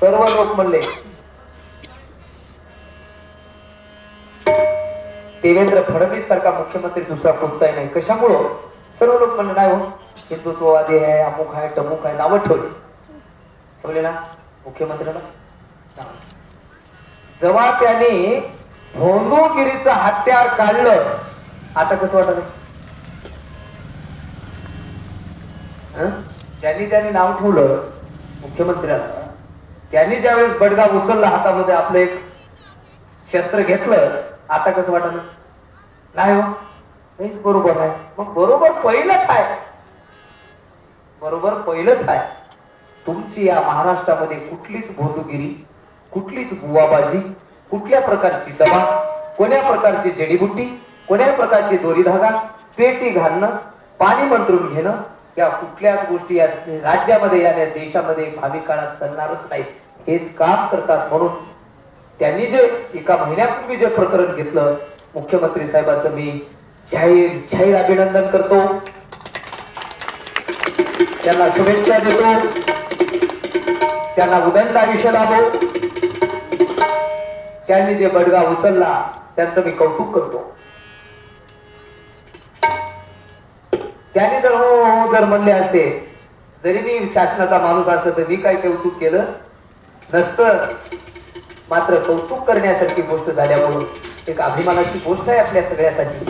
सर्व लोक म्हणले देवेंद्र फडणवीस सारखा मुख्यमंत्री दुसरा कोणताही नाही. कशामुळं? सर्व लोक म्हणले नाही हो, हिंदुत्ववादी आहे, अमुक आहे, तमुक आहे, नावं ठेवले ना मुख्यमंत्र्याला. जेव्हा त्याने भोंदूगिरीचं हत्यार काढलं, आता कसं वाटत? ज्यांनी नाव ठेवलं मुख्यमंत्र्याला, त्यांनी ज्यावेळेस बडगा उचलला हातामध्ये, आपलं एक शस्त्र घेतलं, आता कसं वाटत? नाही हो, हेच बरोबर आहे. मग बरोबर पहिलंच आहे, बरोबर पहिलंच आहे. तुमची या महाराष्ट्रामध्ये कुठलीच भोंदूगिरी, कुठलीच बुवाबाजी, कुठल्या प्रकारची दवा, कोण्या प्रकारची जडीबुटी, कोण्या प्रकारची दोरी धागा, पेटी घालणं, पाणी मंत्रून घेणं, या कुठल्याच गोष्टी या राज्यामध्ये या देशामध्ये भावी काळात चालणारच नाही. हेच काम करतात. म्हणून त्यांनी जे एका महिन्यापूर्वी जे प्रकरण घेतलं, मुख्यमंत्री साहेबांचं मी जाहीर अभिनंदन करतो, त्यांना शुभेच्छा देतो, त्यांना उदंड आयुष्य लाभो. त्यांनी जे बडगा उचलला त्यांचं मी कौतुक करतो. त्यांनी जर हो जर म्हणले असते, जरी मी शासनाचा माणूस असतो तर मी काय कौतुक केलं नसतं. मात्र कौतुक करण्यासारखी गोष्ट झाल्यामुळे एक अभिमानाची गोष्ट आहे आपल्या सगळ्यासाठी.